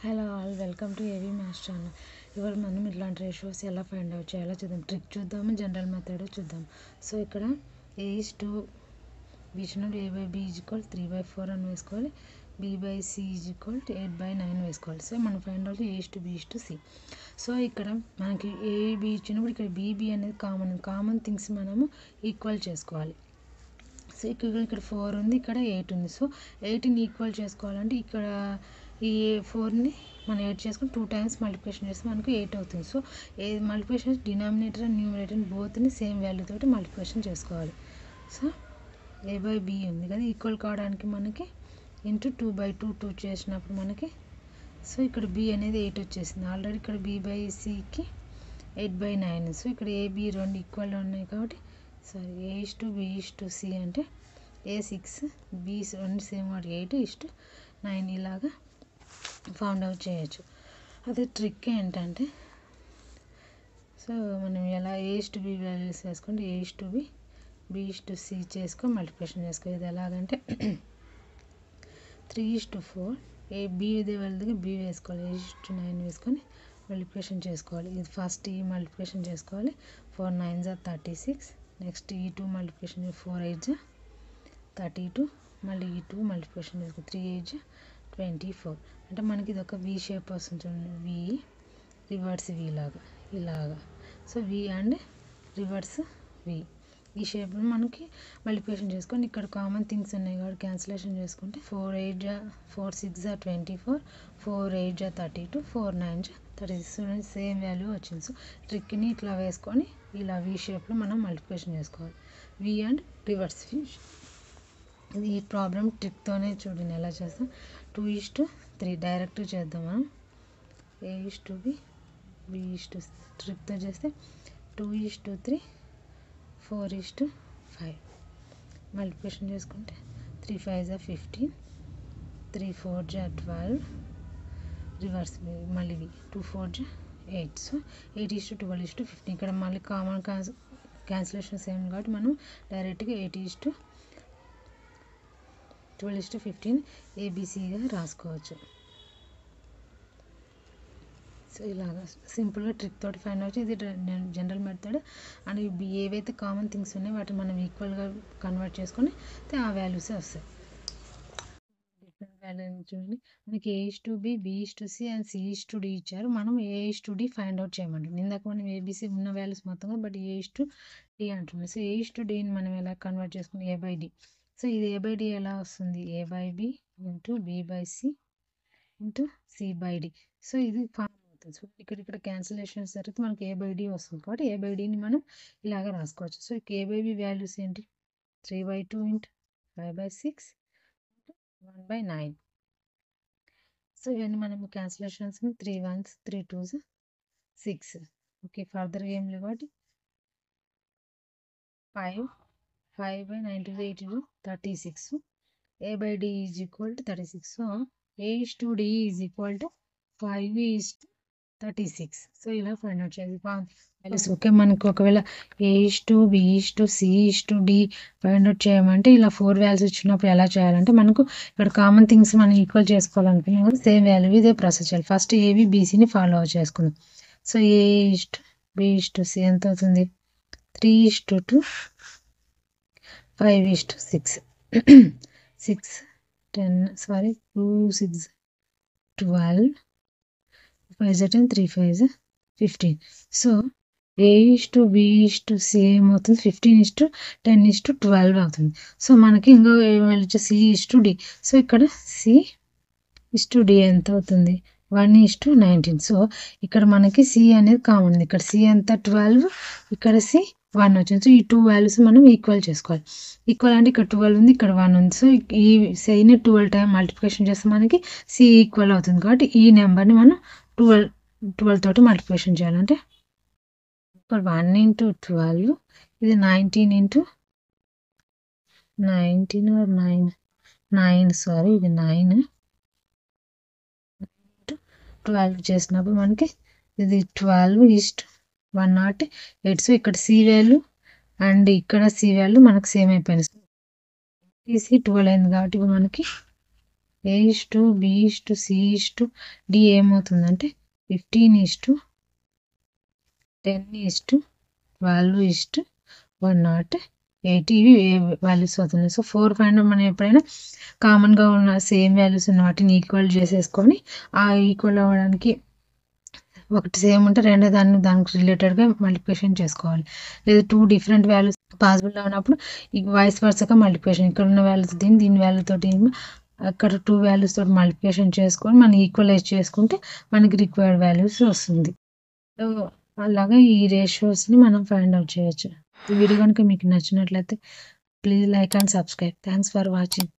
Hello all, welcome to AV maths channel. ఇవాళ మనం ఇట్లాంటి రేషియోస్ ఎలా ఫైండ్ అవుట్ చేయాలో చూద్దాం. ట్రిక్ చూద్దాము, జనరల్ మెథడ్ చూద్దాం. సో ఇక్కడ A:2 B ఇచ్చినప్పుడు A/B = 3/4 అని వేసుకోవాలి. B/C = 8/9 వేసుకోవాలి. సో మనం ఫైండ్ అవుట్ A:B:C. సో ఇక్కడ మనకి AB ఇచ్చినప్పుడు ఇక్కడ BB అనేది కామన్ థింగ్స్ మనము ఈక్వల్ చేసుకోవాలి. సో ఇక్కడ 4 ఉంది, ఇక్కడ 8 ఉంది. సో 8ని ఈక్వల్ చేసుకోవాలంటే ఇక్కడ ఈ 4ని మనం 8 చేసుకుని 2 టైమ్స్ మల్టిప్లికేషన్ చేస్తే మనకు 8 అవుతుంది. So multiplication denominator and numerator బోత్ని సేమ్ వాల్యూ తోటి మల్టిప్లికేషన్ చేసుకోవాలి. సో A/B ఉంది కదా, ఈక్వల్ కావడానికి మనకి ఇంటూ 2/2 చేసినప్పుడు మనకి సో ఇక్కడ B అనేది 8 వచ్చేసింది. ఆల్రెడీ ఇక్కడ B/Cకి 8/9. సో ఇక్కడ AB రెండు ఈక్వల్ ఉన్నాయి కాబట్టి A:2B:C అంటే A6 B రెండు సేమ్ వాటి 8:9 ఇలాగా ఫౌండ్ అవుట్ చేయొచ్చు. అదే ట్రిక్ ఏంటంటే సో మనం ఎలా A:B వాల్యూస్ వేసుకుంటే A:B B:C చేసుకొని మల్టిప్లికేషన్ చేసుకో. ఇది ఎలాగంటే 3:4 B దగ్గర B వేసుకోవాలి, A:9 వేసుకొని మల్టిప్లికేషన్ చేసుకోవాలి. ఇది ఫస్ట్ ఈ మల్టిప్లికేషన్ చేసుకోవాలి. 4 9s are 36. నెక్స్ట్ ఈ 2 మల్టిప్లికేషన్ 4 8s 32. మళ్ళీ ఈ 2 మల్టిప్లికేషన్ చేసుకో 3 8s 24. అంటే మనకి ఇది ఒక వి షేప్ వస్తుంది చూడండి, వి రివర్స్ వి లాగా ఇలాగా. సో వి అండ్ రివర్స్ వి ఈ షేప్లో మనకి మల్టిప్లికేషన్ చేసుకొని ఇక్కడ కామన్ థింగ్స్ ఉన్నాయి కాబట్టి క్యాన్సిలేషన్ చేసుకుంటే 4 8s 4 6s 24, 4 8s 32, 4 9s 36 same value వచ్చింది. సో ట్రిక్ని ఇట్లా వేసుకొని ఇలా వి షేప్లో మనం మల్టిప్లికేషన్ చేసుకోవాలి. వి అండ్ రివర్స్ వి. ఇది ఈ ప్రాబ్లం ట్రిక్తోనే చూడండి ఎలా చేస్తాం. 2:3 డైరెక్ట్ చేద్దాం మనం. A:B B:C ట్రిక్తో చేస్తే 2:3 4:5 మల్టిప్లికేషన్ చేసుకుంటే 3 5s 15, 3 4s 12, రివర్స్ మళ్ళీ 2 4s 8. సో 8:12:15 ఇక్కడ మళ్ళీ కామన్ క్యాన్సిలేషన్ సేమ్ కాబట్టి మనం డైరెక్ట్గా 8:12:15 ABCగా రాసుకోవచ్చు. సో ఇలాగా సింపుల్గా ట్రిక్ తోటి ఫైండ్ అవుట్. ఇది జనరల్ మెథడ్. అండ్ ఏవైతే కామన్ థింగ్స్ ఉన్నాయో వాటిని మనం ఈక్వల్గా కన్వర్ట్ చేసుకొని ఆ వాల్యూసే వస్తాయి. డిఫరెంట్ వాల్యూ చూడండి, మనకి A:B B:C అండ్ C:D ఇచ్చారు. మనం A:D ఫైండ్ అవుట్ చేయమంటాం. ఇందాక మనం ABC ఉన్న వాల్యూస్ మొత్తంగా బట్ A:D అంటున్నాం. సో A:Dని మనం ఎలా కన్వర్ట్ చేసుకుని A/D. సో ఇది A/D ఎలా వస్తుంది, A/B into B/C into C/D. So ఇది ఫార్మ్ అవుతుంది. సో ఇక్కడ క్యాన్సిలేషన్స్ జరిగితే మనకి A/D వస్తుంది కాబట్టి A/Dని మనం ఇలాగ రాసుకోవచ్చు. సో A/B వాల్యూస్ ఏంటి, 3/2 ఇంటూ 5/6 1/9. సో ఇవన్నీ మనం క్యాన్సిలేషన్స్ 3 1s 3 2s 6. ఓకే, ఫర్దర్గా ఏం లేవు కాబట్టి 5/9 to 8 to 36. A/D is equal to 36. So A:D is equal to 5:36. So ఇలా ఫైండ్ అవుట్ చేయాలి. ఓకే, మనకు ఒకవేళ A:B:C:D ఫైండ్ అవుట్ చేయమంటే ఇలా 4 వాల్యూస్ ఇచ్చినప్పుడు ఎలా చేయాలంటే మనకు ఇక్కడ కామన్ థింగ్స్ మనం ఈక్వల్ చేసుకోవాలనుకున్నాం కదా, సేమ్ వాల్యూ ఇదే ప్రాసెస్ చేయాలి. ఫస్ట్ AB BCని ఫాలో అవుట్ చేసుకుందాం. సో A:B:C ఎంత అవుతుంది, 3:2 5:6 6 10 సారీ 2 6 12 5 10 3 5 15. సో A:B:C ఏమవుతుంది, 15:10:12 అవుతుంది. సో మనకి ఇంకో వచ్చి C:D. సో ఇక్కడ C:D ఎంత అవుతుంది, 1:19. సో ఇక్కడ మనకి C అనేది కామన్ ఉంది. ఇక్కడ C ఎంత 12, ఇక్కడ C 1 వచ్చింది. సో ఈ 2 వాల్యూస్ మనం ఈక్వల్ చేసుకోవాలి. ఈక్వల్ అంటే ఇక్కడ 12 ఉంది, ఇక్కడ 1 ఉంది. సో ఈ Cని 12 టైం మల్టిప్లికేషన్ చేస్తే మనకి C ఈక్వల్ అవుతుంది కాబట్టి ఈ నెంబర్ని మనం 12 తోటి మల్టిప్లికేషన్ చేయాలంటే ఇక్కడ 1 into 12 ఇది 19 into 19 or 9 సారీ ఇది 9 12 చేసినప్పుడు మనకి ఇది 12:108. సో ఇక్కడ C వాల్యూ అండ్ ఇక్కడ C వాల్యూ మనకు సేమ్ అయిపోయింది. 12 అయింది కాబట్టి ఇప్పుడు మనకి A:B:C:D ఏమవుతుందంటే 15:10:12:108 ఇవి వాల్యూస్ అవుతున్నాయి. సో 4 ఫైండ్ మనం ఎప్పుడైనా కామన్గా ఉన్న సేమ్ వాల్యూస్ ఉన్న వాటిని ఈక్వల్ చేసేసుకొని ఆ ఈక్వల్ అవ్వడానికి ఒకటి సేమ్ ఉంటే రెండో దానికి రిలేటెడ్గా మల్టిప్లికేషన్ చేసుకోవాలి. లేదా 2 డిఫరెంట్ వాల్యూస్ పాసిబుల్ ఉన్నప్పుడు వైస్ వర్సగా మల్టిప్లికేషన్, ఇక్కడ ఉన్న వాల్యూస్ దీని వాల్యూతో అక్కడ 2 వాల్యూస్ తోటి మల్టిప్లికేషన్ చేసుకొని మనం ఈక్వలైజ్ చేసుకుంటే మనకి రిక్వైర్డ్ వాల్యూస్ వస్తుంది. సో అలాగా ఈ రేషియోస్ని మనం ఫైండ్ అవుట్ చేయొచ్చు. ఈ వీడియో కనుక మీకు నచ్చినట్లయితే please like and subscribe. Thanks for watching.